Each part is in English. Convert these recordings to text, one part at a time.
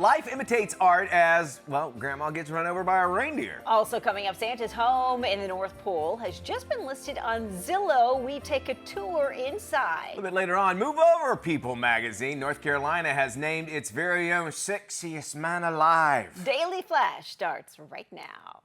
life imitates art as, well, Grandma gets run over by a reindeer. Also coming up, Santa's home in the North Pole has just been listed on Zillow. We take a tour inside. A little bit later on, Move Over, People magazine. North Carolina has named its very own sexiest man alive. Daily Flash starts right now.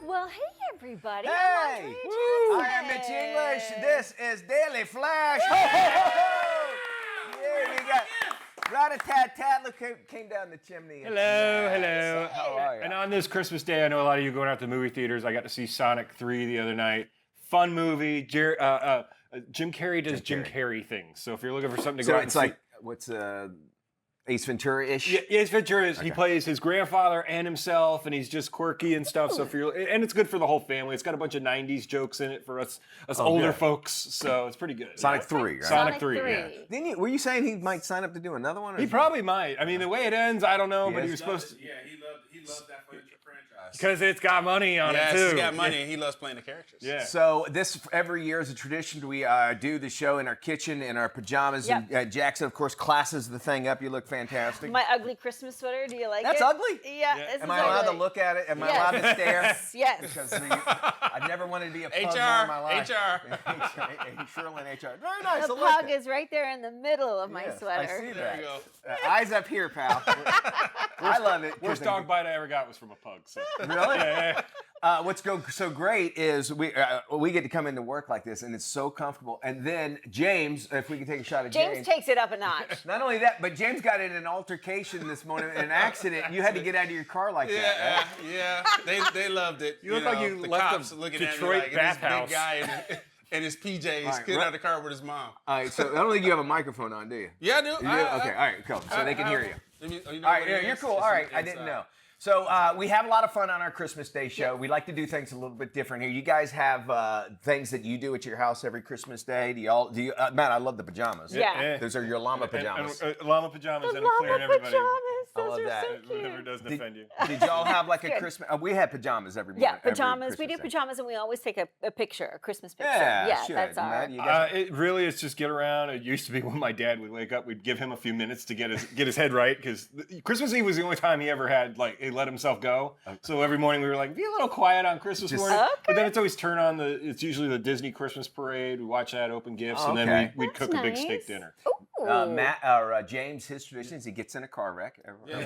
Well, hey, everybody. Hey! I'm Woo! I am Mitch English. This is Daily Flash. Ho, ho, ho, ho! Yeah, we got rat-a-tat-tat. Look who came down the chimney. Hello, hello. How are you? And on this Christmas day, I know a lot of you going out to movie theaters. I got to see Sonic 3 the other night. Fun movie. Jim Carrey does Jim Carrey things. So if you're looking for something to go out and it's see. like, what's Ace Ventura-ish? Yeah, Ace Ventura is. Okay. He plays his grandfather and himself, and he's just quirky and stuff. So if you're, and it's good for the whole family. It's got a bunch of '90s jokes in it for us older folks. So it's pretty good. Sonic 3, right? Sonic 3. Yeah. Were you saying he might sign up to do another one? He probably might. I mean, the way it ends, I don't know, but he was supposed to. Yeah, he loved that franchise. Because it's got money on it too. Yes, it's got money, and he loves playing the characters. Yeah. So this every year is a tradition. We do the show in our kitchen in our pajamas. Yep. And Jackson, of course, classes the thing up. You look fantastic. My ugly Christmas sweater. Do you like That's it? ugly? Yeah. This Am is I allowed to ugly. look at it? Am I Yes. allowed to stare? Yes. Because I've never wanted to be a pug more in my life. Sherlin HR. Very nice. The I like pug it. is right there in the middle of my Yes, sweater. I see There that. you go. Eyes up here, pal. I love it. Worst dog bite I ever got was from a pug. So. Really? Yeah. What's so great is we get to come into work like this, and it's so comfortable. And then James, if we can take a shot at James takes it up a notch. Not only that, but James got in an altercation this morning, an accident. You had to get out of your car like that. Right? Yeah. They loved it. You look like you the left cops a looking Detroit at me like, bathhouse. this big guy in his PJs Right, getting out of the car with his mom. All right, so I don't think you have a microphone on, do you? Yeah, I do. You do? Okay, all right, cool. So they can hear you. All All right, yeah, you're cool. All right, I didn't know. So we have a lot of fun on our Christmas Day show. We like to do things a little bit different here. You guys have things that you do at your house every Christmas Day. Do you? Matt, I love the pajamas. Yeah. Those are your llama pajamas. And llama pajamas The and I'm clearing llama everybody. pajamas. I Those love are that. so cute. Whatever doesn't offend you. Did y'all have like a Good. Christmas? We had pajamas every Yeah, morning. every pajamas. We do Christmas Day. pajamas, and we always take a picture, a Christmas picture. Yeah, sure. That's our. Matt, you guys- It really is just get around. It used to be when my dad would wake up, we'd give him a few minutes to get his head right because Christmas Eve was the only time he ever had he let himself go. So every morning we were like, be a little quiet on Christmas morning. Okay. But then it's always turn on it's usually the Disney Christmas parade. We watch that, open gifts, and okay. then we'd That's cook a big nice. steak dinner. Ooh. Matt or James, his tradition is he gets in a car wreck. Yeah.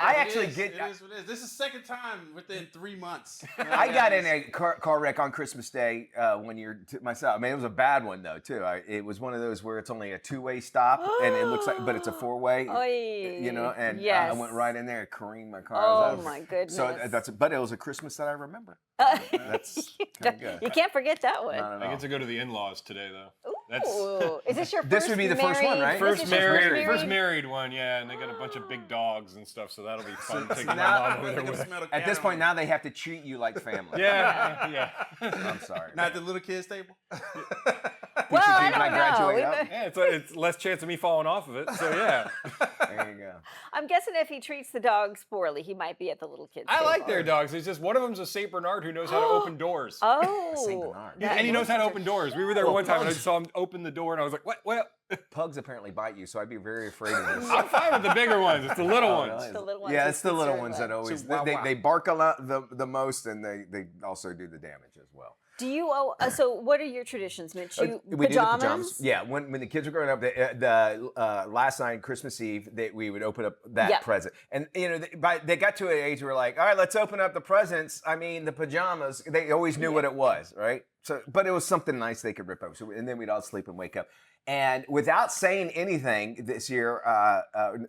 I It actually is, get. It is what it is. This is the second time within 3 months. I got in a car wreck on Christmas Day one year myself. I mean, it was a bad one though too. It was one of those where it's only a two-way stop, and it looks like, but it's a four-way. Oy. You know, and Yes. I went right in there, and careened my car. Oh my goodness. So but it was a Christmas that I remember. That's kind of good. You can't forget that one. Not at I all. get to go to the in-laws today though. Ooh. Is this your first This would be the first one, married- right? this First is your married one, yeah, and they got a bunch of big dogs and stuff, so that'll be fun. Taking my now- mom over there with. At this point now they have to treat you like family. Yeah. I'm sorry. Not the little kids table. Well, I Did I don't know. graduate up? Yeah, it's less chance of me falling off of it. So yeah, There you go. I'm guessing if he treats the dogs poorly, he might be at the little kids. I like table. their dogs. It's just one of them's a Saint Bernard who knows how to open doors. Oh. Saint Bernard. And he knows how to open doors. We were there Well, one time and I pugs- saw him open the door and I was like, what? What? Pugs apparently bite you, so I'd be very afraid of this. I'm fine with the bigger ones. It's the little Oh, ones. really? The little ones Yeah, he's it's the little concerned ones with. that always So, wow. they bark a lot the most, and they also do the damage as well. Do you? So, what are your traditions, Mitch? You We do the pajamas? pajamas. Yeah, when the kids were growing up, the last night, Christmas Eve, we would open up that Yep. present. And, you know, they got to an age where like, all right, let's open up the presents. I mean, the pajamas, they always knew what it was, right? So, but it was something nice they could rip open. So, and then we'd all sleep and wake up. And without saying anything this year,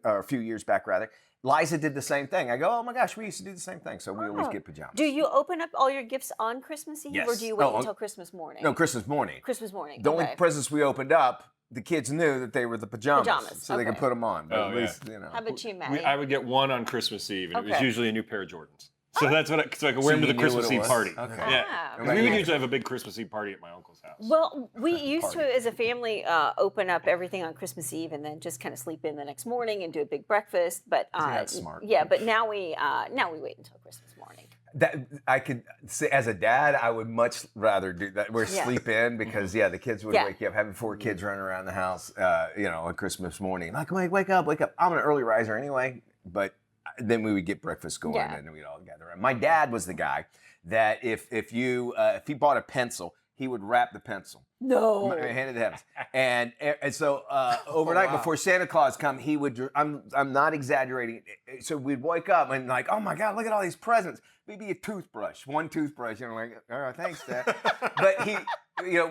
or a few years back rather, Liza did the same thing. I go, oh my gosh, we used to do the same thing. So we always Oh. get pajamas. Do you open up all your gifts on Christmas Eve, or Yes. do you wait Oh, until Christmas morning? No, Christmas morning. Christmas morning. The only okay. presents we opened up, the kids knew that they were the pajamas, Pajamas, so they could okay. put them on. But Oh, at yeah. least, you know. How about you, Maddie? I would get one on Christmas Eve, and it was Okay. usually a new pair of Jordans. So that's what so I can wear them to you the knew what Christmas it Eve was? party. Okay. Yeah. Ah, 'Cause we would okay. usually have a big Christmas Eve party at my uncle's house. Well, we used to, as a family, open up everything on Christmas Eve and then just kind of sleep in the next morning and do a big breakfast. But that's smart. Yeah, but now we wait until Christmas morning. That I could say as a dad, I would much rather do that. We're Yeah. sleep in because the kids would Yeah. wake you up. Having 4 kids running around the house, on Christmas morning, like, wake up. I'm an early riser anyway, but then we would get breakfast going Yeah. and we'd all gather around. My dad was the guy that if he bought a pencil, he would wrap the pencil. No. Hand it to heavens. And so overnight wow. before Santa Claus come, he would. I'm not exaggerating. So we'd wake up and like, oh my God, look at all these presents. Maybe a toothbrush, one toothbrush. Like, all right, thanks, Dad. But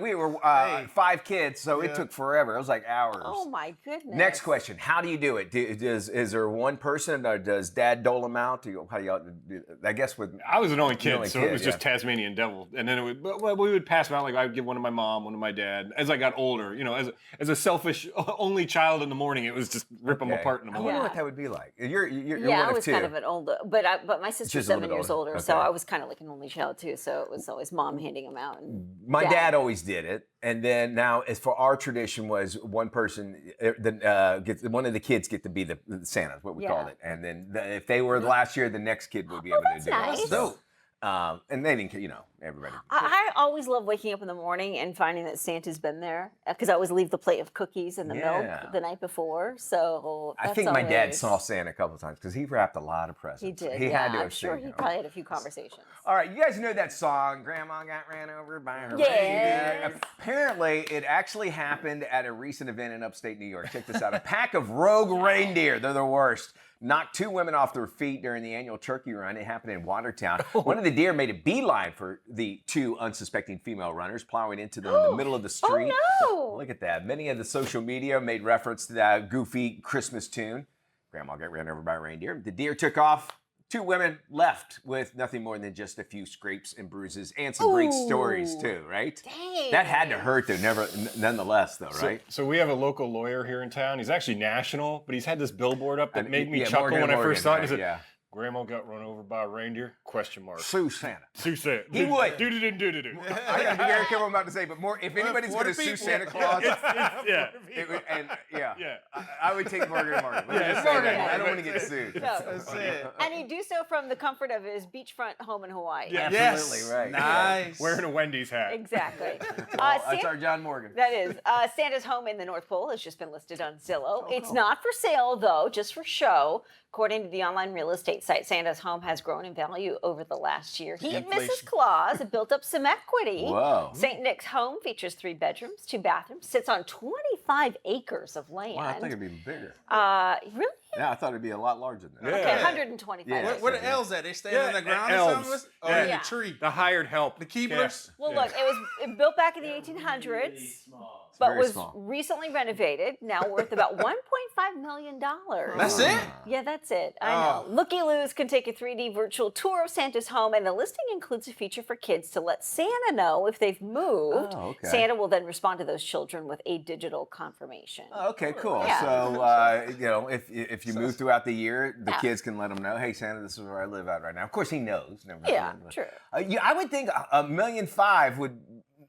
we were 5 kids, so it took forever. It was like hours. Oh my goodness. Next question: how do you do it? Is there one person, or does Dad dole them out? How do y'all do? I guess with I was an only kid, only so kid, it was just Tasmanian Devil, and then we would pass them out. Like I would give one to my mom, one to my dad. As I got older, as a selfish only child in the morning, it was just rip them Okay. apart in the I morning. wonder Yeah. what that would be like. You're Yeah, one I of was 2. kind of an older, but my sister's She's a little 7 bit years older. older, so Okay. I was kind of like an only child too. So it was always mom handing them out. And My dad always did it, and then now, as for our tradition, was one person, one of the kids get to be the Santa, what we Yeah. called it, and then if they were last year, the next kid would be able that's to do nice. it. So, and they didn't, everybody. I always love waking up in the morning and finding that Santa's been there because I always leave the plate of cookies and the Yeah. milk the night before. So I that's think my dad always- saw Santa a couple of times because he wrapped a lot of presents. He did. He yeah, had to I'm have sure seen he them. probably had a few conversations. All right, you guys know that song, Grandma Got Ran Over by Her Yes. Reindeer? Apparently, it actually happened at a recent event in upstate New York. Check this out. A pack of rogue reindeer, they're the worst, knocked 2 women off their feet during the annual turkey run. It happened in Watertown. One of the deer made a beeline for the 2 unsuspecting female runners, plowing into them in the middle of the street. Oh, no. Look at that. Many of the social media made reference to that goofy Christmas tune, Grandma Got Ran Over by a Reindeer. The deer took off. 2 women left with nothing more than just a few scrapes and bruises and some great stories too, right? Dang. That had to hurt though, nonetheless though, right? So we have a local lawyer here in town. He's actually national, but he's had this billboard up that made me chuckle Morgan when I Morgan, first saw it. He right, said, yeah. Grandma got run over by a reindeer? Question mark. Sue Santa. Sue said. He would. Do-do-do-do-do-do. I gotta be very careful what I'm about to say, but more if anybody's for gonna the sue people. Santa Claus, Yeah. yeah. I would take Morgan and Morgan. Let me Yeah, just say Morgan. that. I don't want to get sued. No. That's it. And he'd do so from the comfort of his beachfront home in Hawaii. Yeah. Absolutely Yes. right. Nice. Wearing a Wendy's hat. Exactly. That's Santa- our John Morgan. That is. Santa's home in the North Pole has just been listed on Zillow. It's not for sale, though, just for show. According to the online real estate site, Santa's home has grown in value over the last year. He and Mrs. Inflation. Claus have built up some equity. Whoa. St. Nick's home features 3 bedrooms, 2 bathrooms, sits on 25 acres of land. Wow, I think it'd be bigger. Really? Yeah, I thought it'd be a lot larger than that. Yeah. Okay, 125 Yeah. acres. Where the L's at? They staying Yeah, on the ground or elves. something? Or Yeah. in Yeah. the tree? The hired help. The Keeblers? Well, Yeah. look, it was built back in the 1800s, but very was small. recently renovated. Now worth about $1.5 million. That's it? Yeah, that's it. I know. Looky-loos can take a 3D virtual tour of Santa's home, and the listing includes a feature for kids to let Santa know if they've moved. Oh, okay. Santa will then respond to those children with a digital confirmation. Oh, okay, cool. Yeah. So, if you move throughout the year, the Yeah. kids can let them know, hey, Santa, this is where I live at right now. Of course, he knows. Never Yeah, mind. true. I would think $1.5 million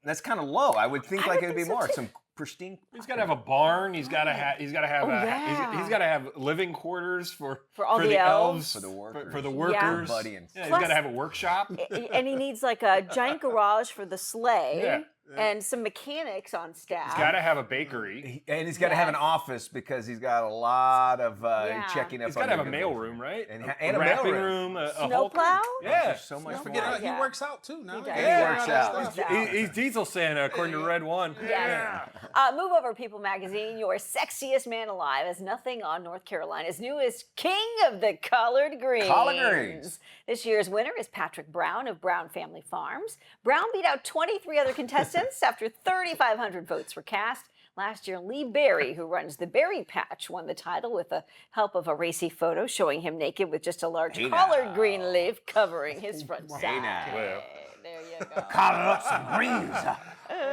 that's kind like it would be I would more. think so, too. Some pristine. He's got to have a barn. He's got to have. He's got to have. Oh, he's yeah. got to have living quarters for all the elves. For the workers. For the Yeah. workers. Buddy and Yeah, he's Plus- got to have a workshop. And he needs like a giant garage for the sleigh Yeah. and some mechanics on staff. He's got to have a bakery. And he's got to have an Yes. office because he's got a lot of Yeah. checking up. He's got to have a mail room, right? And a a wrapping mail room. A Snowplow? whole Yeah. There's so much Snow more. Forget Yeah. it. He works out too now. He does. He Yeah. works He out. works out. He's Diesel Santa, according to Red One. Yes. Move over, People Magazine. Your sexiest man alive has nothing on North Carolina's newest king of the collard greens. Collard greens. This year's winner is Patrick Brown of Brown Family Farms. Brown beat out 23 other contestants after 3,500 votes were cast. Last year, Lee Berry, who runs the Berry Patch, won the title with the help of a racy photo showing him naked with just a large Hey collard now. green leaf covering his front side. now. Well. There you go. Collard up some greens.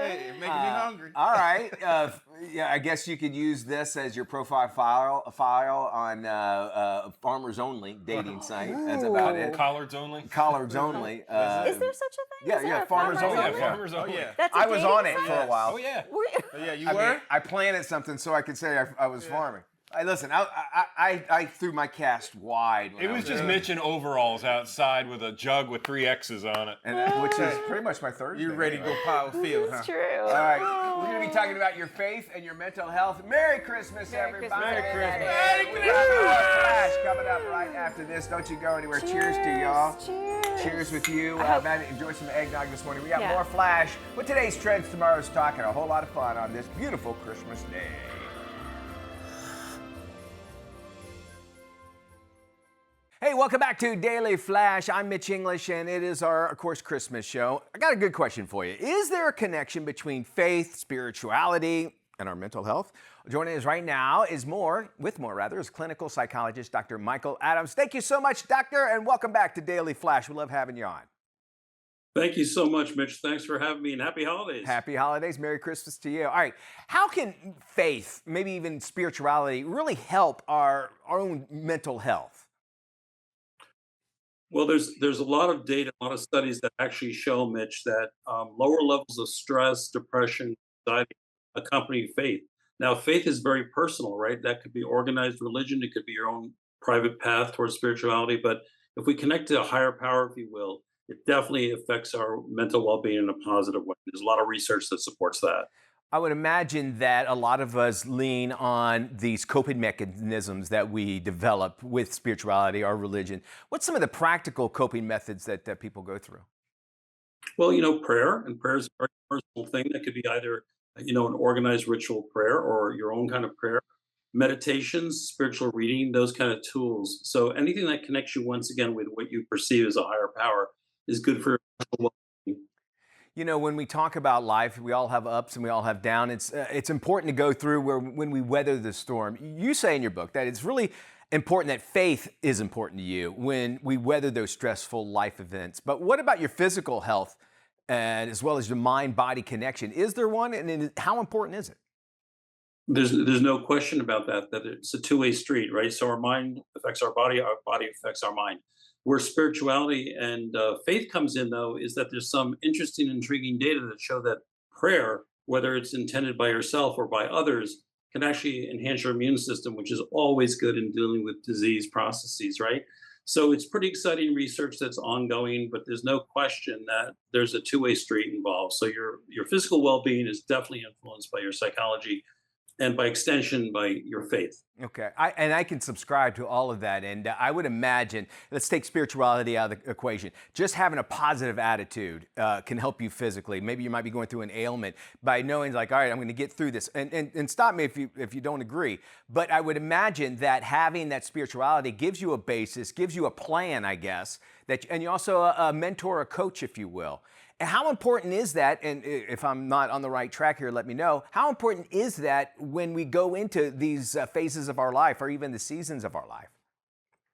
Hey, making me hungry. All right. Yeah, I guess you could use this as your profile file on Farmers Only dating site. That's about it. Collards only. Collards Only. Is there such a thing? Yeah, Is there yeah, a Farmers Oh yeah, Only. farmers Oh only. yeah. That's a I was dating on it site? for a while. Oh yeah. Were you- Oh, yeah, you I were? mean, I planted something so I could say I was farming. Listen, I threw my cast wide. When It I was just young. Mitch in overalls outside with a jug with 3 X's on it. and which is pretty much my Thursday. You ready to go power field, huh? It's true. All right, we're going to be talking about your faith and your mental health. Merry Christmas, Merry everybody. Christmas, everybody. We got more Flash coming up right after this. Don't you go anywhere. Cheers to y'all. Cheers. Cheers with you. I hope- Man, enjoy some eggnog this morning. We got Yeah. more Flash with today's trends, tomorrow's talk, and a whole lot of fun on this beautiful Christmas day. Hey, welcome back to Daily Flash. I'm Mitch English, and it is our, of course, Christmas show. I got a good question for you. Is there a connection between faith, spirituality, and our mental health? Joining us right now is clinical psychologist Dr. Michael Adams. Thank you so much, doctor, and welcome back to Daily Flash. We love having you on. Thank you so much, Mitch. Thanks for having me, and happy holidays. Happy holidays. Merry Christmas to you. All right. How can faith, maybe even spirituality, really help our own mental health? Well, there's a lot of data, a lot of studies that actually show, Mitch, that lower levels of stress, depression, anxiety accompany faith. Now, faith is very personal, right? That could be organized religion. It could be your own private path towards spirituality. But if we connect to a higher power, if you will, it definitely affects our mental well-being in a positive way. There's a lot of research that supports that. I would imagine that a lot of us lean on these coping mechanisms that we develop with spirituality or religion. What's some of the practical coping methods that people go through? Well, prayer, and prayer is a very personal thing. That could be either, an organized ritual prayer or your own kind of prayer, meditations, spiritual reading, those kind of tools. So anything that connects you once again with what you perceive as a higher power is good for your well-being. You know, when we talk about life, we all have ups and we all have downs. It's important to go through when we weather the storm. You say in your book that it's really important that faith is important to you when we weather those stressful life events. But what about your physical health and as well as your mind-body connection? Is there one, and how important is it? There's no question about that it's a two-way street, right? So our mind affects our body affects our mind. Where spirituality and faith comes in, though, is that there's some interesting, intriguing data that show that prayer, whether it's intended by yourself or by others, can actually enhance your immune system, which is always good in dealing with disease processes, right? So it's pretty exciting research that's ongoing, but there's no question that there's a two-way street involved. So your physical well-being is definitely influenced by your psychology, and by extension, by your faith. Okay, I can subscribe to all of that, and I would imagine, let's take spirituality out of the equation. Just having a positive attitude can help you physically. Maybe you might be going through an ailment by knowing, like, all right, I'm going to get through this. And stop me if you don't agree. But I would imagine that having that spirituality gives you a basis, gives you a plan, I guess, and you also a mentor, a coach, if you will. And how important is that? And if I'm not on the right track here, let me know. How important is that when we go into these phases of our life or even the seasons of our life?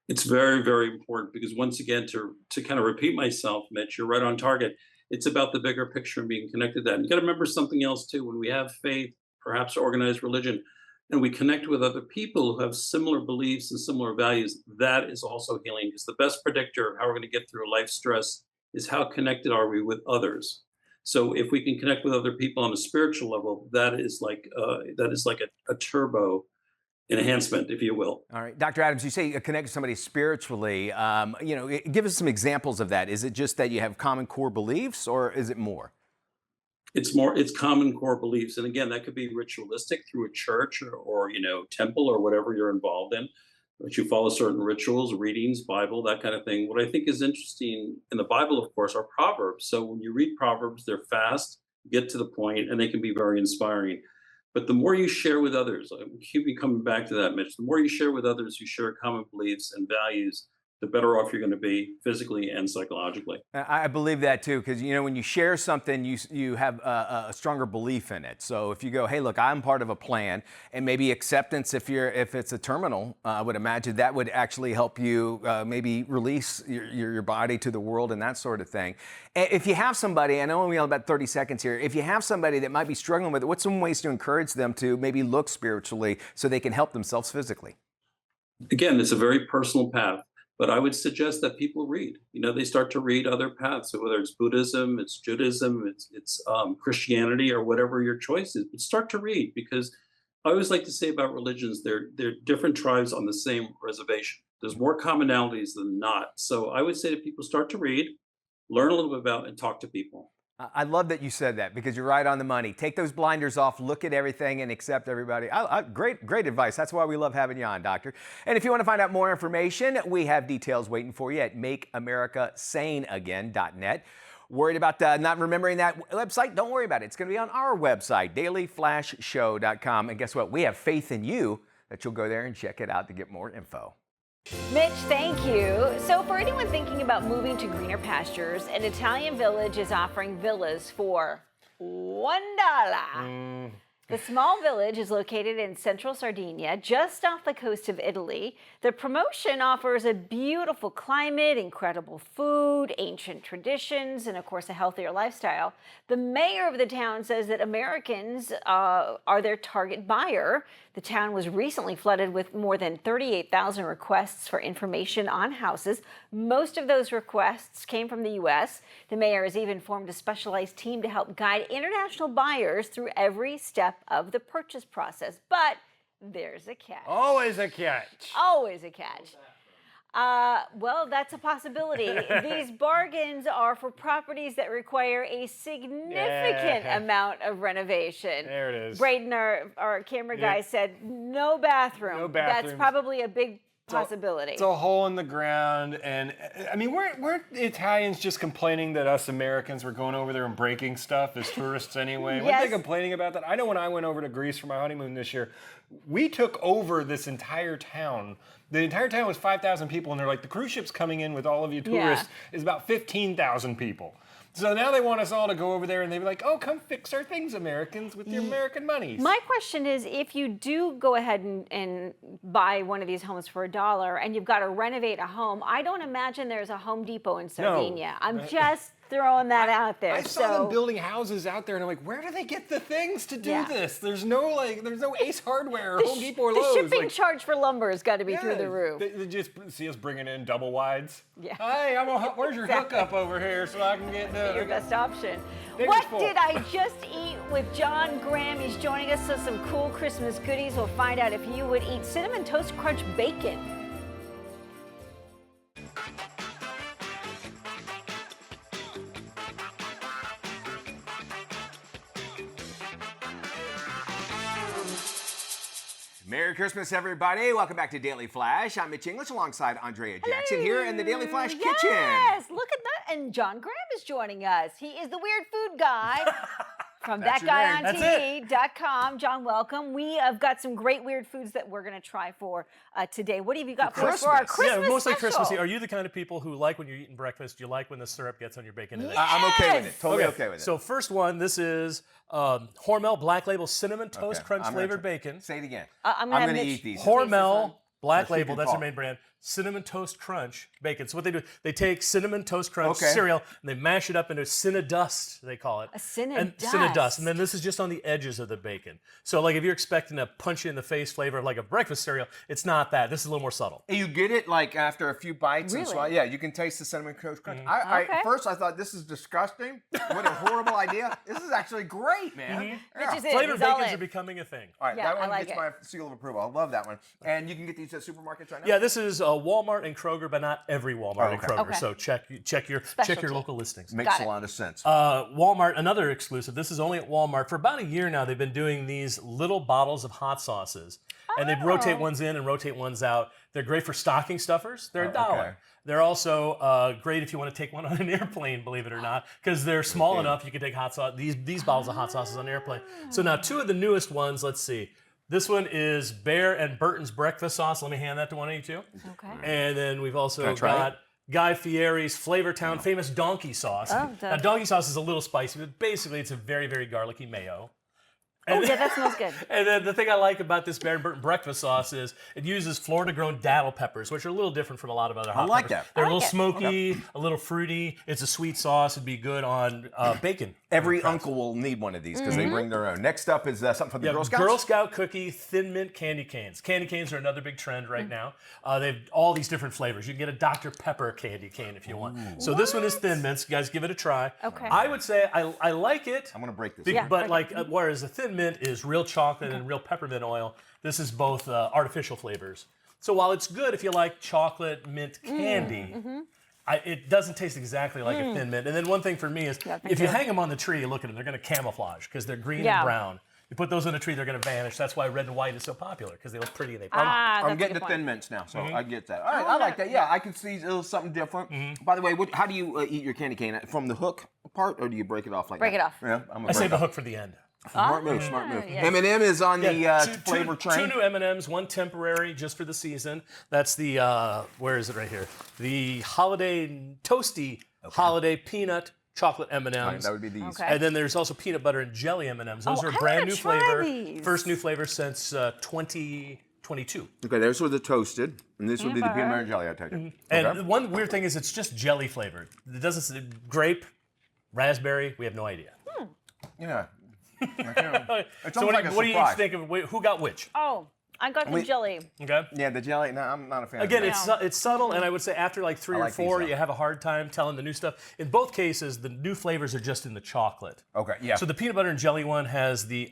It's very, very important because once again, to kind of repeat myself, Mitch, you're right on target. It's about the bigger picture and being connected to that. And you got to remember something else too. When we have faith, perhaps organized religion, and we connect with other people who have similar beliefs and similar values, that is also healing. Because the best predictor of how we're going to get through life stress is how connected are we with others. So if we can connect with other people on a spiritual level, that is like a turbo enhancement, if you will. All right, Dr. Adams, you say connect with somebody spiritually. Give us some examples of that. Is it just that you have common core beliefs, or is it more? It's common core beliefs, and again, that could be ritualistic through a church or temple or whatever you're involved in. But you follow certain rituals, readings, Bible, that kind of thing. What I think is interesting in the Bible, of course, are Proverbs. So when you read Proverbs, they're fast, get to the point, and they can be very inspiring. But the more you share with others, I keep coming back to that, Mitch, the more you share with others who share common beliefs and values, the better off you're going to be physically and psychologically. I believe that too, because when you share something, you have a stronger belief in it. So if you go, hey, look, I'm part of a plan, and maybe acceptance if it's a terminal, I would imagine that would actually help you maybe release your body to the world and that sort of thing. If you have somebody, I know we have about 30 seconds here. If you have somebody that might be struggling with it, what's some ways to encourage them to maybe look spiritually so they can help themselves physically? Again, it's a very personal path. But I would suggest that people read. They start to read other paths. So whether it's Buddhism, it's Judaism, it's Christianity, or whatever your choice is. But start to read, because I always like to say about religions, they're different tribes on the same reservation. There's more commonalities than not. So I would say to people, start to read, learn a little bit about, and talk to people. I love that you said that, because you're right on the money. Take those blinders off, look at everything, and accept everybody. Great advice. That's why we love having you on, Doctor. And if you want to find out more information, we have details waiting for you at makeamericasaneagain.net. Worried about not remembering that website? Don't worry about it. It's going to be on our website, dailyflashshow.com. And guess what? We have faith in you that you'll go there and check it out to get more info. Mitch, thank you. So for anyone thinking about moving to greener pastures, an Italian village is offering villas for $1. The small village is located in central Sardinia, just off the coast of Italy. The promotion offers a beautiful climate, incredible food, ancient traditions, and of course a healthier lifestyle. The mayor of the town says that Americans are their target buyer. The town was recently flooded with more than 38,000 requests for information on houses. Most of those requests came from the U.S. The mayor has even formed a specialized team to help guide international buyers through every step of the purchase process. But there's a catch. Always a catch. Always a catch. Well, that's a possibility. These bargains are for properties that require a significant amount of renovation. There it is. Braden, our camera guy, said no bathroom. No That's bathrooms. probably a big possibility. It's a hole in the ground, and I mean, we're Italians just complaining that us Americans were going over there and breaking stuff as tourists anyway. Weren't they complaining about that? I know when I went over to Greece for my honeymoon this year, we took over this entire town. The entire town was 5,000 people, and they're like, the cruise ship's coming in with all of you tourists is about 15,000 people. So now they want us all to go over there, and they're like, oh, come fix our things, Americans, with your American monies. My question is, if you do go ahead and buy one of these homes for $1 and you've got to renovate a home, I don't imagine there's a Home Depot in Sardinia. I'm just throwing that out there. I saw them building houses out there, and I'm like, where do they get the things to do this? There's no Ace Hardware or Home Depot or Lowe's. The shipping charge for lumber has got to be through the roof. They just see us bringing in double wides. Yeah. Hey, where's your hookup over here so I can get your best option. Fingers What full. did I just eat with John Graham? He's joining us with some cool Christmas goodies. We'll find out if you would eat Cinnamon Toast Crunch bacon. Merry Christmas, everybody. Welcome back to Daily Flash. I'm Mitch English alongside Andrea Jackson here in the Daily Flash kitchen. Yes, look at that. And John Graham is joining us. He is the weird food guy from thatguyontv.com. John, welcome. We have got some great weird foods that we're going to try for today. What have you got for us for our Christmas mostly special? Christmassy. Are you the kind of people who like when you're eating breakfast, you like when the syrup gets on your bacon? And I'm okay with it. Totally okay with it. So first one, this is Hormel Black Label Cinnamon Toast Crunch flavored bacon. Say it again. I'm going to eat these. Hormel Black That's Label, good that's their call. main brand. Cinnamon Toast Crunch bacon. So what they do, they take Cinnamon Toast Crunch cereal and they mash it up into Cinnadust, they call it. A Cinnadust. Cinnadust. And then this is just on the edges of the bacon. So like if you're expecting a punch you in the face flavor of like a breakfast cereal, it's not that. This is a little more subtle. You get it like after a few bites and Really? swallow. Yeah, you can taste the cinnamon toast crunch. Okay. First I thought this is disgusting. What a horrible idea. This is actually great, man. Mitch is in. Flavored He's all bacons in. are becoming a thing. All right, Yeah, that one I like gets it. my seal of approval. I love that one. And you can get these at supermarkets right now? Yeah, this is Walmart and Kroger, but not every Walmart and okay. Kroger. Okay. So check your Specialty. local listings. Makes Got a it. lot of sense. Walmart, another exclusive. This is only at Walmart. For about a year now, they've been doing these little bottles of hot sauces. And they rotate ones in and rotate ones out. They're great for stocking stuffers. They're $1. okay. They're also great if you want to take one on an airplane, believe it or not, because they're small enough you can take hot sauce. These bottles of hot sauces on an airplane. So now two of the newest ones, let's see. This one is Bear and Burton's breakfast sauce. Let me hand that to one of you two. Okay. And then we've also Can I try got Guy Fieri's Flavortown famous donkey sauce. Oh, Now, donkey sauce is a little spicy, but basically it's a very, very garlicky mayo. Oh, yeah, that smells good. And then the thing I like about this Bear and Burton breakfast sauce is it uses Florida-grown daddle peppers, which are a little different from a lot of other hot like peppers. that. They're I a like little it. smoky, a little fruity. It's a sweet sauce. It'd be good on bacon. Every uncle will need one of these because they bring their own. Next up is something for the Yeah, Girl Scouts. Girl Scout cookie thin mint candy canes. Candy canes are another big trend right now. They've all these different flavors. You can get a Dr. Pepper candy cane if you want. So this one is thin mints. You guys give it a try. Okay. I would say I like it. I'm gonna break this. Yeah. But like, whereas the thin mint is real chocolate and real peppermint oil, this is both artificial flavors. So while it's good if you like chocolate mint candy, it doesn't taste exactly like a thin mint. And then one thing for me is, if you hang them on the tree, you look at them, they're going to camouflage because they're green Yeah. and brown. You put those on a tree, they're going to vanish. That's why red and white is so popular because they look pretty and they pop. Ah, I'm that's a getting good the point. thin mints now, so I get that. All right, I like that. Yeah, I could see a little something different. By the way, how do you eat your candy cane? From the hook part, or do you break it off like Break that? it off. Yeah, I'm I save the hook for the end. Smart move, smart move. yeah. M&M is on the flavor two train. new M&Ms, one temporary just for the season. That's the, where is it right here? The holiday toasty holiday peanut chocolate M&Ms. All right, that would be these. Okay. And then there's also peanut butter and jelly M&Ms. Those Oh, are I a brand wanna new try flavor. these. First new flavor since 2022. Okay, those were the toasted, and this would be the Peanut peanut butter. butter and jelly, I take it. And Okay. the one weird thing is it's just jelly flavored. It doesn't say grape, raspberry, we have no idea. Yeah. It's So almost like a what do you surprise. think of who got which? Oh, I got the jelly. Okay. Yeah, the jelly. No, I'm not a fan. Again, of that. it's subtle, and I would say after like three I or like these, four, though. you have a hard time telling the new stuff. In both cases, the new flavors are just in the chocolate. Okay, yeah. So the peanut butter and jelly one has the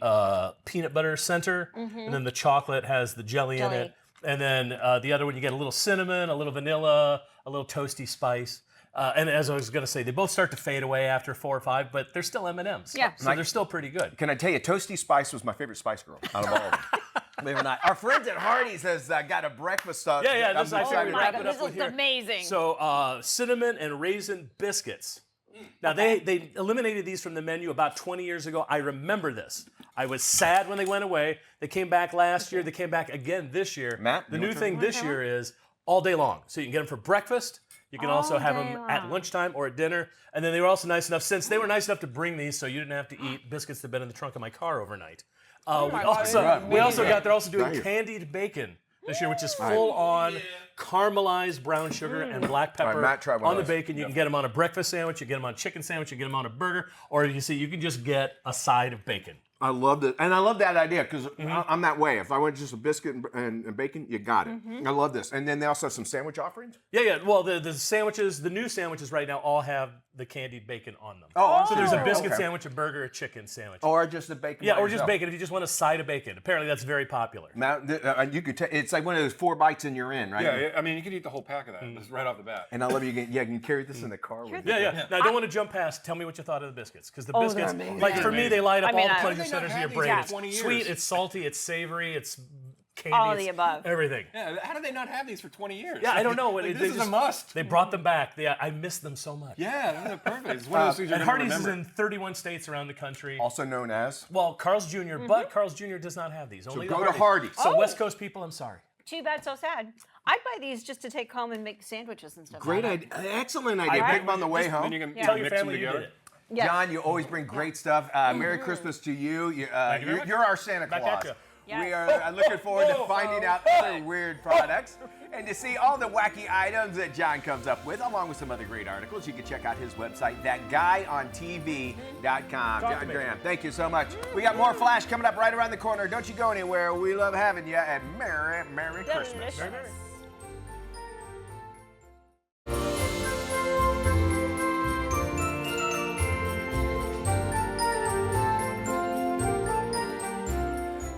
peanut butter center, and then the chocolate has the jelly in Jelly. it. And then the other one, you get a little cinnamon, a little vanilla, a little toasty spice. And as I was going to say, they both start to fade away after 4 or 5, but they're still M&Ms. Yeah. So they're still pretty good. Can I tell you, Toasty Spice was my favorite Spice Girl out of all of them. Believe it or not. Our friends at Hardee's has got a breakfast. Yeah, this I'm I figured excited we'd my wrap God, it up this with looks here. amazing. So cinnamon and raisin biscuits. Now they eliminated these from the menu about 20 years ago. I remember this. I was sad when they went away. They came back last year. They came back again this year. Matt, the you new want thing this year is all day long. So you can get them for breakfast. You can also have day them at long. lunchtime or at dinner. And then they were also nice enough, since they were nice enough to bring these, so you didn't have to eat biscuits that have been in the trunk of my car overnight. We also got, they're also doing Thank you. candied bacon this year, which is full on caramelized brown sugar and black pepper Matt, try one on the of those. bacon. You can get them on a breakfast sandwich, you get them on a chicken sandwich, you get them on a burger, or you can just get a side of bacon. I love it, and I love that idea because I'm that way. If I want just a biscuit and bacon, you got it. I love this. And then they also have some sandwich offerings. Yeah. Well, the sandwiches, the new sandwiches right now all have the candied bacon on them. Oh, So there's a biscuit okay. sandwich, a burger, a chicken sandwich. Or just the bacon. Yeah, by or just yourself. bacon if you just want a side of bacon. Apparently that's very popular. Now, you could. It's like one of those 4 bites and you're in, right? Yeah, I mean, you could eat the whole pack of that just right off the bat. And I love you can carry this in the car with you. Yeah. Now I don't want to jump past. Tell me what you thought of the biscuits, because the they're biscuits, amazing. like for me, they light up I mean, all the I- pleasure How do they centers not of your have brain. these It's for 20 years? sweet, it's salty, it's savory, it's candy, All of it's the above. everything. Yeah, how do they not have these for 20 years? Yeah, I don't know. Like, They this is just- a must. They brought them back. I miss them so much. Yeah, they're perfect. It's one of those things you're And gonna Hardee's is remember. in 31 states around the country. Also known as. Well, Carl's Jr., but Carl's Jr. does not have these. Only go the to Hardee's. So Oh. West Coast people, I'm sorry. Too bad, so sad. I'd buy these just to take home and make sandwiches and stuff. Great like that. idea. Excellent idea. Right? Pick them on the way Then home. you can Tell your mix them family you together. did it. Yes. John, you always bring great stuff. Merry Christmas to you. you very much. You're our Santa Back Claus. at ya. Yes. We are looking forward to finding out other weird products and to see all the wacky items that John comes up with, along with some other great articles. You can check out his website, thatguyontv.com. Talk to John me. Graham, thank you so much. We got more Flash coming up right around the corner. Don't you go anywhere. We love having you, and Merry Christmas. Delicious.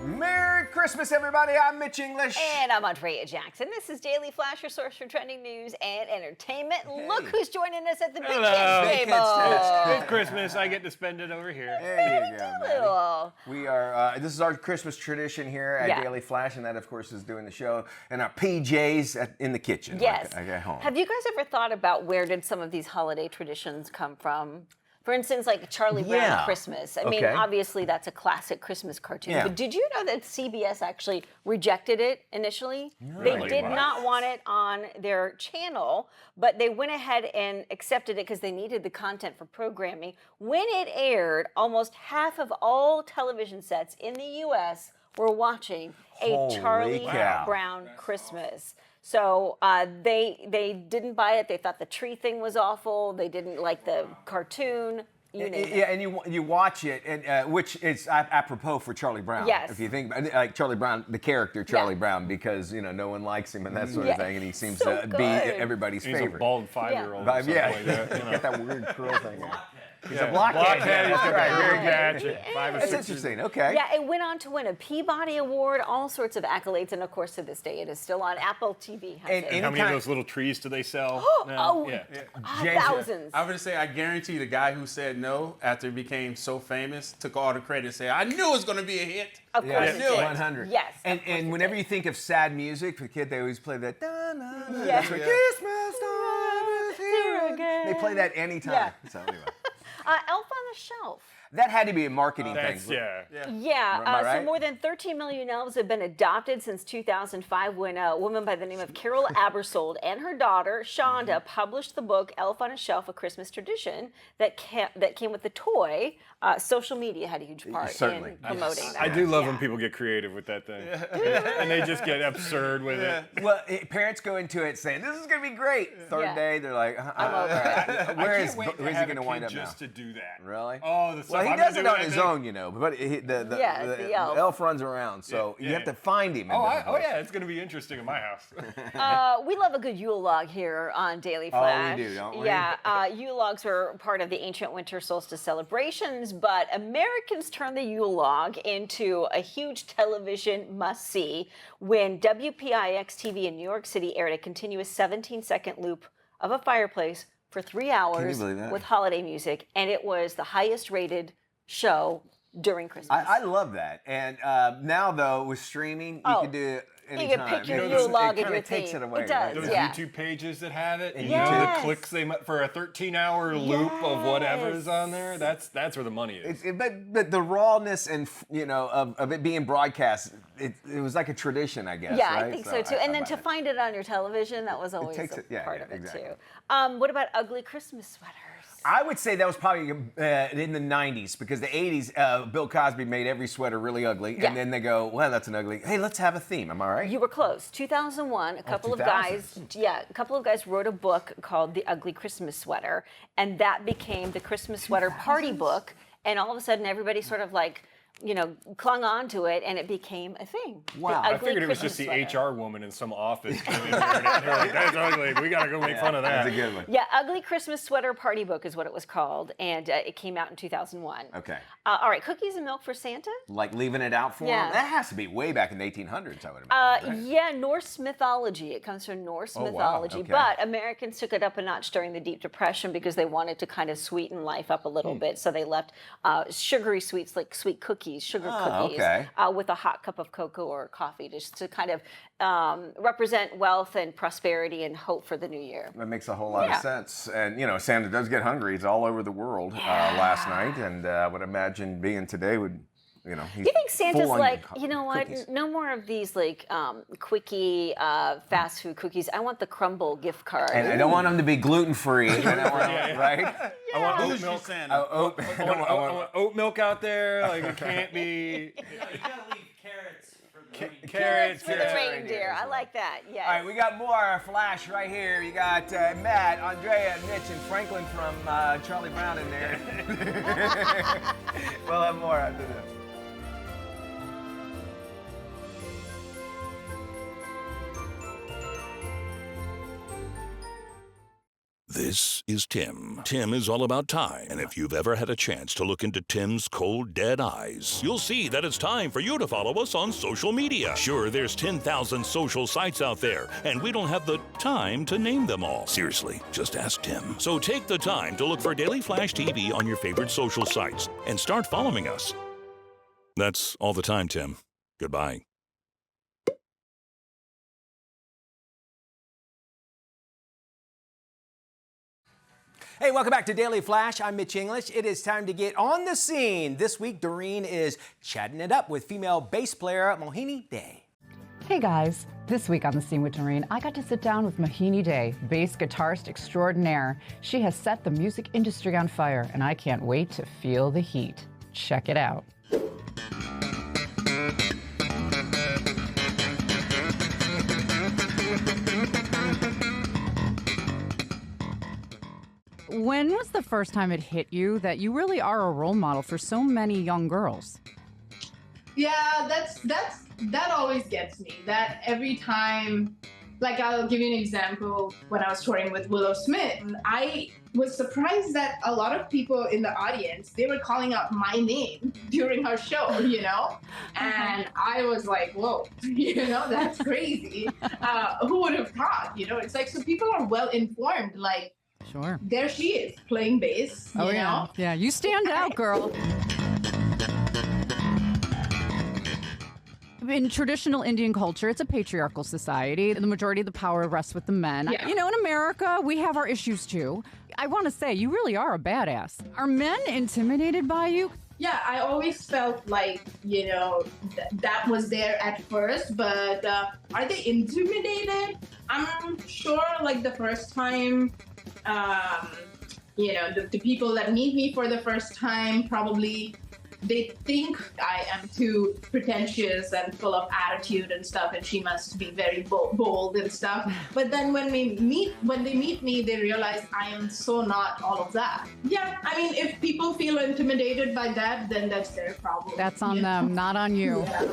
Merry Christmas, everybody. I'm Mitch English. And I'm Andrea Jackson. This is Daily Flash, your source for trending news and entertainment. Look who's joining us at the Big Hello. Kids Big table. Kids table. It's Christmas. I get to spend it over here. There you go, Maddie. Doolittle. We are, this is our Christmas tradition here at Yeah. Daily Flash, and that, of course, is doing the show in our PJs in the kitchen. Yes. Like at home. Have you guys ever thought about where did some of these holiday traditions come from? For instance, like Charlie Brown Yeah. Christmas. I mean, Okay. obviously that's a classic Christmas cartoon. Yeah. But did you know that CBS actually rejected it initially? They Really? did Wow. not want it on their channel, but they went ahead and accepted it because they needed the content for programming. When it aired, almost half of all television sets in the U.S. were watching a Holy Charlie cow. Brown Christmas. So they didn't buy it. They thought the tree thing was awful. They didn't like the cartoon. You name it. Yeah, and you watch it, and which is apropos for Charlie Brown. Yes. If you think about it, like Charlie Brown, the character Charlie Yeah. Brown, because no one likes him and that sort Yeah. of thing, and he seems So to be good. everybody's He's favorite. a bald 5-year-old. Yeah. Or something like that, you know. Got that weird curl thing. He's Yeah, a blockhead. blockhead, he's got Right, that very weird good. patch at 5 or That's 6 interesting. Okay. Yeah, it went on to win a Peabody Award, all sorts of accolades, and of course to this day it is still on Apple TV. Has And it. any How many of kind- those little trees do they sell? now? Oh, Yeah. James- thousands. I would say I guarantee the guy who said no after it became so famous took all the credit and said, I knew it was going to be a hit. Of course Yes, it knew did. it. 100. Yes, of And course it whenever did. you think of sad music for kids, they always play that. Da, na, na, Yeah. that's what Christmas time is here again. They play that anytime. Yeah. So anyway, Elf on the Shelf. that had to be a marketing That's, thing. yeah. Yeah, Am I right? so more than 13 million elves have been adopted since 2005 when a woman by the name of Carol Abersold and her daughter, Shonda, published the book Elf on a Shelf, A Christmas Tradition that came with the toy. Social media had a huge part Certainly. in promoting that. I do love Yeah. when people get creative with that thing. And they just get absurd with it. Well, parents go into it saying, "This is going to be great." Third Yeah. day, they're like, I'm over it. "Where I is can't wait to where's he have going a to wind kid up now?" just to do that. Really? Oh, the stuff Well, he I'm gonna does it do on when I his think- own, but the elf. runs around, so Yeah, you have yeah. to find him. in Oh, different places. yeah, it's going to be interesting in my house. We love a good Yule log here on Daily Oh, we Flash. do, don't we? Yeah, Yule logs were part of the ancient winter solstice celebrations, but Americans turned the Yule log into a huge television must-see when WPIX TV in New York City aired a continuous 17-second loop of a fireplace for 3 hours believe that? with holiday music, and it was the highest-rated show during Christmas. I love that. And now, though, with streaming, you Oh, can do it you anytime. can pick your You know, Yule this- log it and kinda your takes theme. it away, It does, Those right? yeah. YouTube pages that have it, and Yes. you know the clicks they for a 13-hour loop of whatever is Yes. on there. That's where the money is. But the rawness and of it being broadcast, it was like a tradition, I guess. Yeah, right? I think so too. And then buy to it. find it on your television, that was always takes a it- yeah, part yeah, of it exactly. too. What about ugly Christmas sweaters? I would say that was probably in the 90s, because the 80s, Bill Cosby made every sweater really ugly, Yeah. and then they go, well, that's an ugly. Hey, let's have a theme. Am I right? You were close. 2001, a couple of guys, 2000s. a couple of guys wrote a book called The Ugly Christmas Sweater, and that became the Christmas sweater party book. And all of a sudden, everybody sort of like, clung on to it, and it became a thing. The Wow. I ugly figured it was Christmas just the sweater. HR woman in some office. They're like, that's ugly. We got to go make fun of that. That's a good one. Yeah, Ugly Christmas Sweater Party Book is what it was called, and it came out in 2001. Okay. All right, cookies and milk for Santa? Like leaving it out for Yeah. them? That has to be way back in the 1800s, I would imagine. right? Yeah, Norse mythology. It comes from Norse wow, mythology. okay. But Americans took it up a notch during the Deep Depression because they wanted to kind of sweeten life up a little bit. So they left sugary sweets like sweet cookies, sugar cookies, okay. with a hot cup of cocoa or coffee, just to kind of represent wealth and prosperity and hope for the new year. That makes a whole lot Yeah. of sense. And, Santa does get hungry. He's all over the world last night. And I would imagine being today would, he's Do you think Santa's full on like, you know what? cookies. No more of these like quickie fast food cookies. I want the crumble gift card. And I don't want them to be gluten-free. I don't want, right? I want oat Bougie milk. Santa. I I want oat milk out there. Like it can't be You gotta leave carrots for the reindeer. Carrots for the yeah. reindeer. I like that. Yes. All right, we got more Flash right here. You got Matt, Andrea, Mitch, and Franklin from Charlie Brown in there. We'll have more after this. This is Tim. Tim is all about time, and if you've ever had a chance to look into Tim's cold, dead eyes, you'll see that it's time for you to follow us on social media. Sure, there's 10,000 social sites out there, and we don't have the time to name them all. Seriously, just ask Tim. So take the time to look for Daily Flash TV on your favorite social sites and start following us. That's all the time, Tim. Goodbye. Hey, welcome back to Daily Flash. I'm Mitch English. It is time to get on the scene. This week, Doreen is chatting it up with female bass player Mohini Day. Hey guys, this week on The Scene with Doreen, I got to sit down with Mohini Day, bass guitarist extraordinaire. She has set the music industry on fire, and I can't wait to feel the heat. Check it out. When was the first time it hit you that you really are a role model for so many young girls? Yeah, that always gets me. That every time, like I'll give you an example. When I was touring with Willow Smith, I was surprised that a lot of people in the audience, they were calling out my name during her show, you know? And I was like, whoa, you know, that's crazy. Who would have thought, you know? It's like, so people are well informed, like, Sure. there she is playing bass, you know? Yeah, you stand out, girl. In traditional Indian culture, it's a patriarchal society. The majority of the power rests with the men. Yeah. You know, in America, we have our issues too. I want to say, you really are a badass. Are men intimidated by you? Yeah, I always felt like, you know, that was there at first, but are they intimidated? I'm sure, like, the first time, you know, the people that meet me for the first time probably they think I am too pretentious and full of attitude and stuff, and she must be very bold and stuff. But then when they meet me, they realize I am so not all of that. Yeah, I mean, if people feel intimidated by that, then that's their problem. That's on them, not on you. Yeah.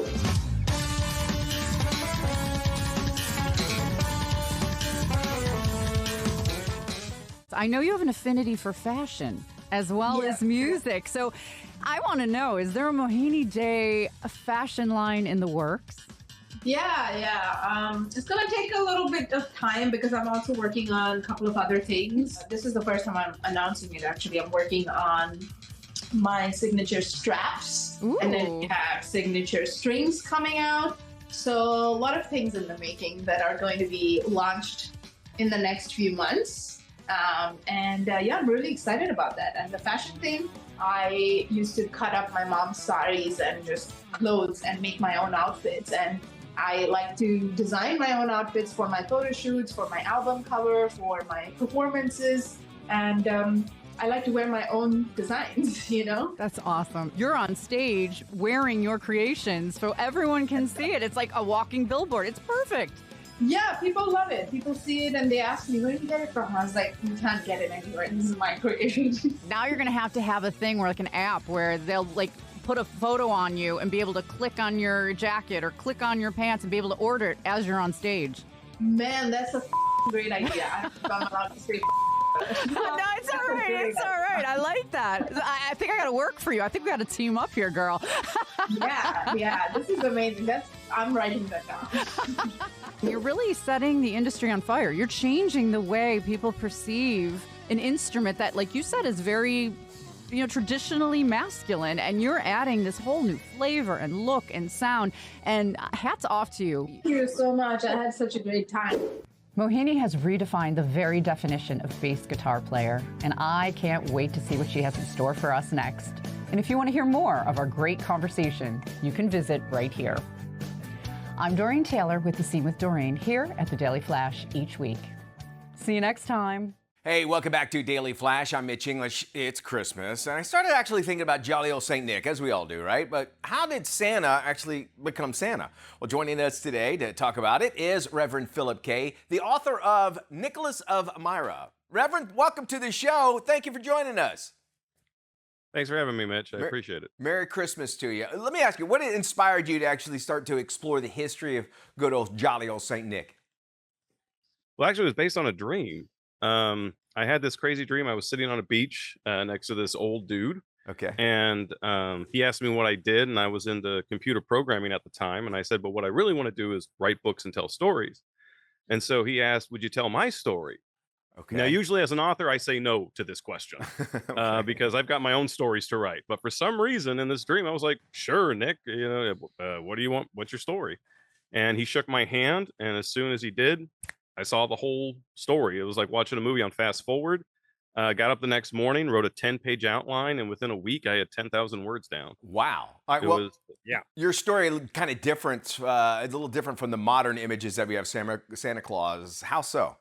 I know you have an affinity for fashion as well as music. So I want to know, is there a Mohini Day fashion line in the works? Yeah. It's going to take a little bit of time because I'm also working on a couple of other things. This is the first time I'm announcing it, actually. I'm working on my signature straps. Ooh. And then we have signature strings coming out. So a lot of things in the making that are going to be launched in the next few months. Yeah, I'm really excited about that. And the fashion thing, I used to cut up my mom's saris and just clothes and make my own outfits. And I like to design my own outfits for my photo shoots, for my album cover, for my performances. And I like to wear my own designs, you know? That's awesome. You're on stage wearing your creations so everyone can see it. It's like a walking billboard. It's perfect. Yeah, people love it. People see it and they ask me, where do you get it from? I was like, you can't get it anywhere. This is my creation. Now you're going to have a thing where, like, an app where they'll, like, put a photo on you and be able to click on your jacket or click on your pants and be able to order it as you're on stage. Man, that's a great idea. I don't know if I'm allowed to say No, it's all right. It's all right. I like that. I think I got to work for you. I think we got to team up here, girl. Yeah. This is amazing. I'm writing that down. You're really setting the industry on fire. You're changing the way people perceive an instrument that, like you said, is very, you know, traditionally masculine, and you're adding this whole new flavor and look and sound, and hats off to you. Thank you so much. I had such a great time. Mohini has redefined the very definition of bass guitar player, and I can't wait to see what she has in store for us next. And if you want to hear more of our great conversation, you can visit right here. I'm Doreen Taylor with The Scene with Doreen here at the Daily Flash each week. See you next time. Hey, welcome back to Daily Flash. I'm Mitch English. It's Christmas, and I started actually thinking about jolly old St. Nick, as we all do, right? But how did Santa actually become Santa? Well, joining us today to talk about it is Reverend Philip Kay, the author of Nicholas of Myra. Reverend, welcome to the show. Thank you for joining us. Thanks for having me, Mitch. I appreciate it. Merry Christmas to you. Let me ask you, what inspired you to actually start to explore the history of good old jolly old St. Nick? Well, actually, it was based on a dream. I had this crazy dream. I was sitting on a beach next to this old dude. Okay. And he asked me what I did, and I was into computer programming at the time. And I said, but what I really want to do is write books and tell stories. And so he asked, would you tell my story? Okay. Now, usually as an author, I say no to this question because I've got my own stories to write. But for some reason in this dream, I was like, sure, Nick, you know, what do you want? What's your story? And he shook my hand. And as soon as he did, I saw the whole story. It was like watching a movie on fast forward. Got up the next morning, wrote a 10-page outline, and within a week, I had 10,000 words down. Wow. All right, It well, was, yeah. your story kind of different. It's a little different from the modern images that we have Santa Claus. How so?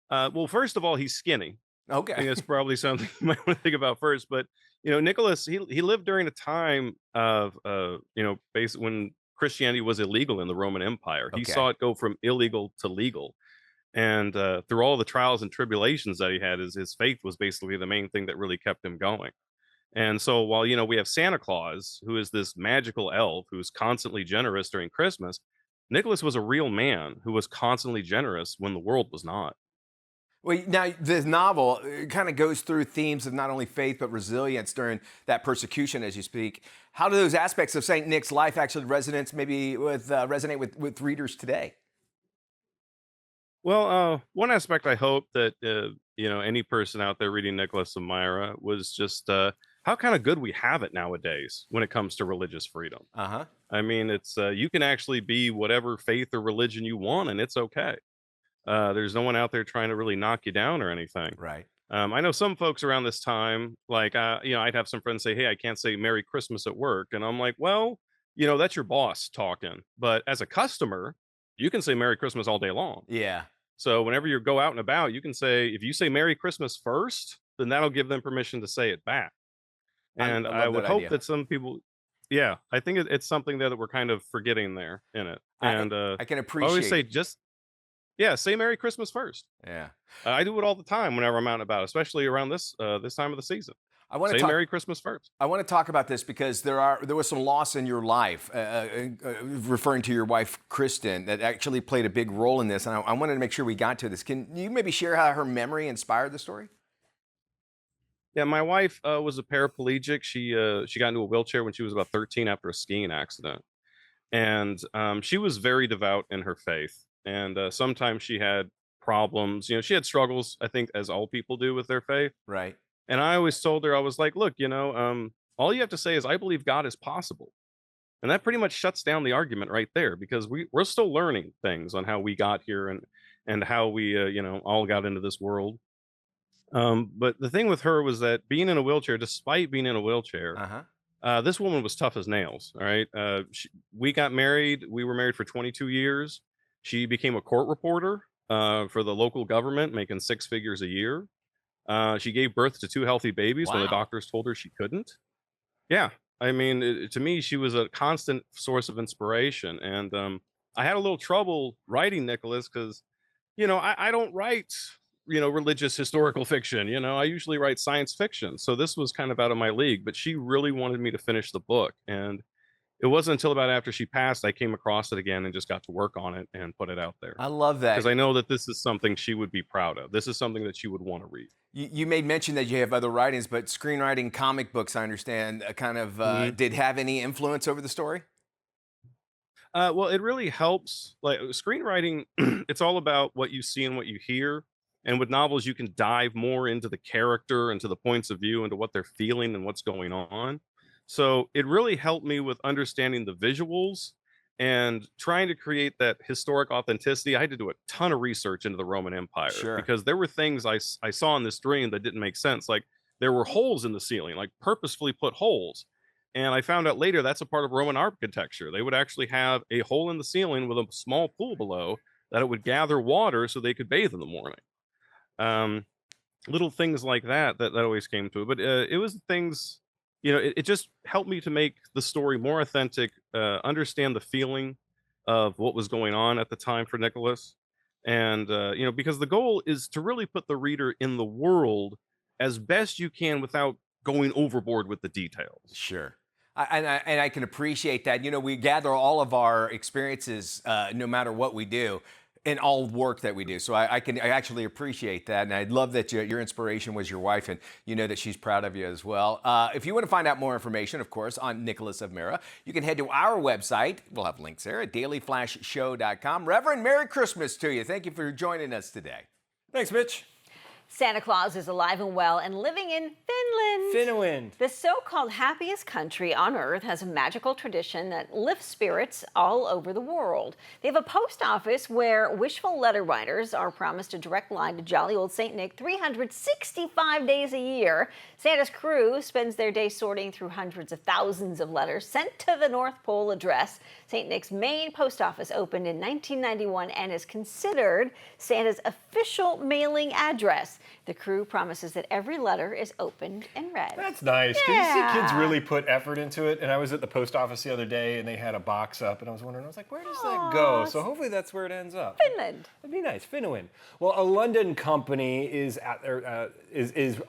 Well, first of all, he's skinny. I think Okay. that's probably something you might want to think about first. But Nicholas, he lived during a time of basically when Christianity was illegal in the Roman Empire. He Okay. saw it go from illegal to legal, and through all the trials and tribulations that he had, his faith was basically the main thing that really kept him going. And so while we have Santa Claus, who is this magical elf who's constantly generous during Christmas, Nicholas was a real man who was constantly generous when the world was not. Well, now this novel kind of goes through themes of not only faith but resilience during that persecution, as you speak. How do those aspects of Saint Nick's life actually resonate with readers today? Well, one aspect I hope that any person out there reading Nicholas and Myra was just how kind of good we have it nowadays when it comes to religious freedom. Uh-huh. I mean, it's you can actually be whatever faith or religion you want, and it's okay. There's no one out there trying to really knock you down or anything. Right. I know some folks around this time, like I'd have some friends say, "Hey, I can't say Merry Christmas at work," and I'm like, "Well, that's your boss talking." But as a customer, you can say Merry Christmas all day long. Yeah. So whenever you go out and about, you can say, if you say Merry Christmas first, then that'll give them permission to say it back. And I I love would that hope idea. that some people, yeah, I think it's something that we're kind of forgetting there in it. And I can I always say appreciate. say Merry Christmas first. Yeah. I do it all the time whenever I'm out and about, especially around this time of the season. I want to Say talk. Merry Christmas first. I want to talk about this because there was some loss in your life, referring to your wife Kristen, that actually played a big role in this, and I wanted to make sure we got to this. Can you maybe share how her memory inspired the story? Yeah, my wife was a paraplegic. She got into a wheelchair when she was about 13 after a skiing accident, and she was very devout in her faith. And sometimes she had problems. She had struggles, I think, as all people do with their faith. Right. And I always told her, I was like, look, all you have to say is, I believe God is possible. And that pretty much shuts down the argument right there, because we're still learning things on how we got here and how we, all got into this world. But the thing with her was that being in a wheelchair, despite being in a wheelchair, Uh-huh. this woman was tough as nails. All right. We got married. We were married for 22 years. She became a court reporter for the local government, making 6 figures a year. She gave birth to 2 healthy babies when the Wow. doctors told her she couldn't. Yeah. I mean, to me, she was a constant source of inspiration. And I had a little trouble writing Nicholas because, I don't write, religious historical fiction. I usually write science fiction. So this was kind of out of my league, but she really wanted me to finish the book. And it wasn't until about after she passed, I came across it again and just got to work on it and put it out there. I love that. Because I know that this is something she would be proud of. This is something that she would want to read. You made mention that you have other writings, but screenwriting comic books, I understand, did have any influence over the story? Well, it really helps. Like screenwriting, it's all about what you see and what you hear. And with novels, you can dive more into the character, into the points of view, into what they're feeling and what's going on. So it really helped me with understanding the visuals and trying to create that historic authenticity. I had to do a ton of research into the Roman Empire Sure. because there were things I saw in this dream that didn't make sense. Like there were holes in the ceiling, like purposefully put holes. And I found out later that's a part of Roman architecture. They would actually have a hole in the ceiling with a small pool below that it would gather water so they could bathe in the morning. Little things like that always came to it. But it was things, it just helped me to make the story more authentic, understand the feeling of what was going on at the time for Nicholas. And, because the goal is to really put the reader in the world as best you can without going overboard with the details. Sure. And I can appreciate that. We gather all of our experiences, no matter what we do, in all work that we do. So I actually appreciate that. And I love that your inspiration was your wife, and that she's proud of you as well. If you want to find out more information, of course, on Nicholas of Myra, you can head to our website. We'll have links there at dailyflashshow.com. Reverend, Merry Christmas to you. Thank you for joining us today. Thanks, Mitch. Santa Claus is alive and well and living in Finland. Finland. The so-called happiest country on earth has a magical tradition that lifts spirits all over the world. They have a post office where wishful letter writers are promised a direct line to jolly old St. Nick 365 days a year. Santa's crew spends their day sorting through hundreds of thousands of letters sent to the North Pole address. St. Nick's main post office opened in 1991 and is considered Santa's official mailing address. The crew promises that every letter is opened and read. That's nice. Because you see kids really put effort into it. And I was at the post office the other day, and they had a box up, and I was wondering, I was like, where does that go? So hopefully that's where it ends up. Finland. That'd be nice. Finland. Well, a London company is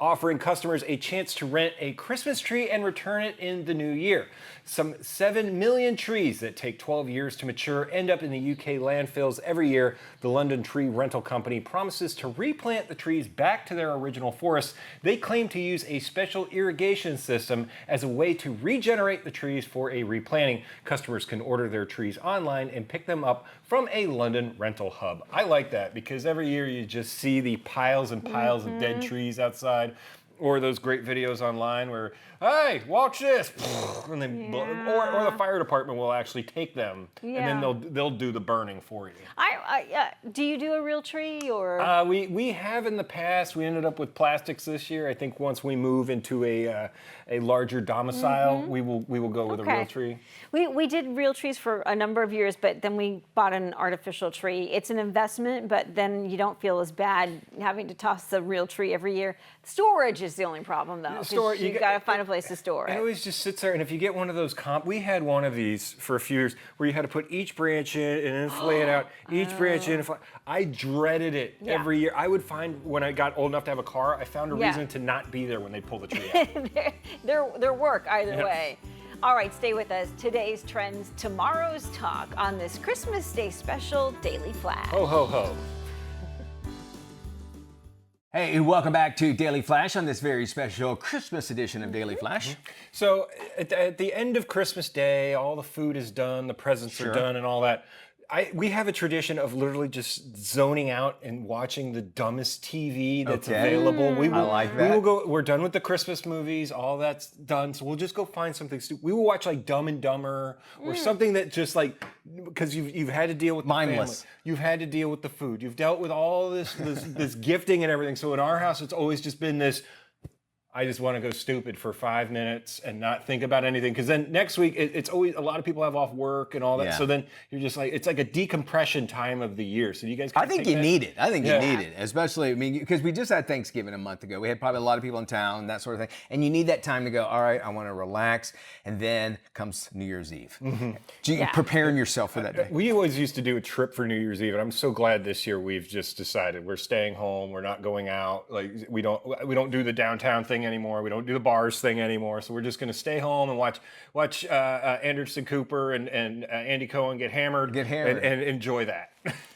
offering customers a chance to rent a Christmas tree and return it in the new year. Some 7 million trees that take 12 years to mature end up in the UK landfills every year. The London Tree Rental Company promises to replant the trees back to their original forests. They claim to use a special irrigation system as a way to regenerate the trees for a replanting. Customers can order their trees online and pick them up from a London rental hub. I like that because every year you just see the piles and piles of dead trees outside. Or those great videos online where, hey, watch this, and then or the fire department will actually take them, and then they'll do the burning for you. Do you do a real tree or? We have in the past. We ended up with plastics this year. I think once we move into a larger domicile, we will go with a real tree. We did real trees for a number of years, but then we bought an artificial tree. It's an investment, but then you don't feel as bad having to toss the real tree every year. Storage is the only problem, though. You got to find a place to store it. It always just sits there, and if you get one of those we had one of these for a few years where you had to put each branch in and then flay it out, each branch in. I dreaded it every year. I would find when I got old enough to have a car, I found a reason to not be there when they pull the tree out. Their work either way. All right, stay with us. Today's trends, tomorrow's talk on this Christmas Day special Daily Flash. Ho, ho, ho. Hey, welcome back to Daily Flash on this very special Christmas edition of Daily Flash. So at the end of Christmas Day, all the food is done, the presents are done and all that. We have a tradition of literally just zoning out and watching the dumbest TV that's available. I like that. We're done with the Christmas movies, all that's done. So we'll just go find something stupid. We will watch like Dumb and Dumber or something that just like, because you've had to deal with the family. You've had to deal with the food. You've dealt with all this gifting and everything. So in our house, it's always just been this, I just want to go stupid for 5 minutes and not think about anything. Because then next week, it's always, a lot of people have off work and all that. Yeah. So then you're just like, it's like a decompression time of the year. So you guys I think you need it. I think you need it. Especially, I mean, because we just had Thanksgiving a month ago. We had probably a lot of people in town, that sort of thing. And you need that time to go, all right, I want to relax. And then comes New Year's Eve. Preparing yourself for that day. We always used to do a trip for New Year's Eve. And I'm so glad this year we've just decided we're staying home. We're not going out. Like we don't do the downtown thing anymore. We don't do the bars thing anymore. So we're just going to stay home and watch Anderson Cooper and Andy Cohen get hammered and enjoy that.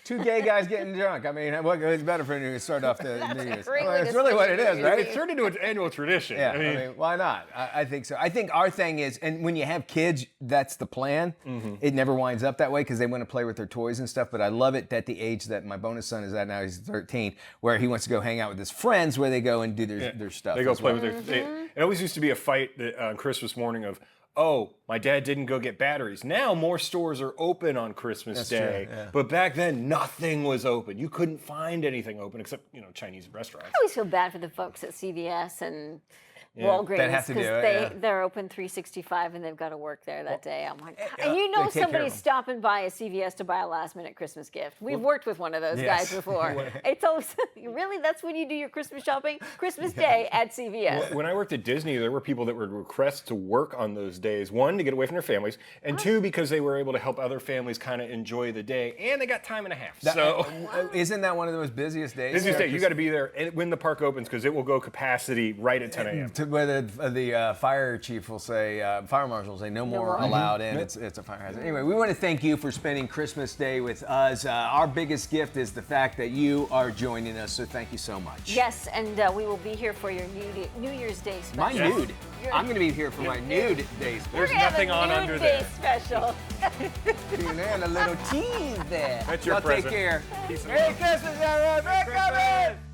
Two gay guys getting drunk. I mean, it's better for you to start off the New Year's. It's really what it is, right? It's turned into an annual tradition. Yeah, I mean, why not? I think so. I think our thing is, and when you have kids, that's the plan. It never winds up that way because they want to play with their toys and stuff. But I love it at the age that my bonus son is at now, he's 13, where he wants to go hang out with his friends where they go and do their stuff. They go play with their... It always used to be a fight on Christmas morning of, oh, my dad didn't go get batteries. Now more stores are open on Christmas Day. True, yeah. But back then, nothing was open. You couldn't find anything open except, Chinese restaurants. I always feel bad for the folks at CVS and Walgreens because they're open 365 and they've got to work there that day. I'm like, and somebody's stopping by a CVS to buy a last-minute Christmas gift. We've worked with one of those guys before. It's always, really, that's when you do your Christmas shopping? Christmas Day at CVS. When I worked at Disney, there were people that would request to work on those days. One, to get away from their families, and two, because they were able to help other families kind of enjoy the day, and they got time and a half. Isn't that one of the most busiest days? Busiest day. You got to be there when the park opens because it will go capacity right at 10 a.m. Where the fire chief will say, fire marshal will say, no more allowed in. It's a fire hazard. Anyway, we want to thank you for spending Christmas Day with us. Our biggest gift is the fact that you are joining us, so thank you so much. Yes, and we will be here for your New Year's Day special. My nude? I'm going to be here for my nude day special. There's nothing on under there. Special. And a little tease there. That's your present. Take care. Merry Christmas, everyone. Merry Christmas.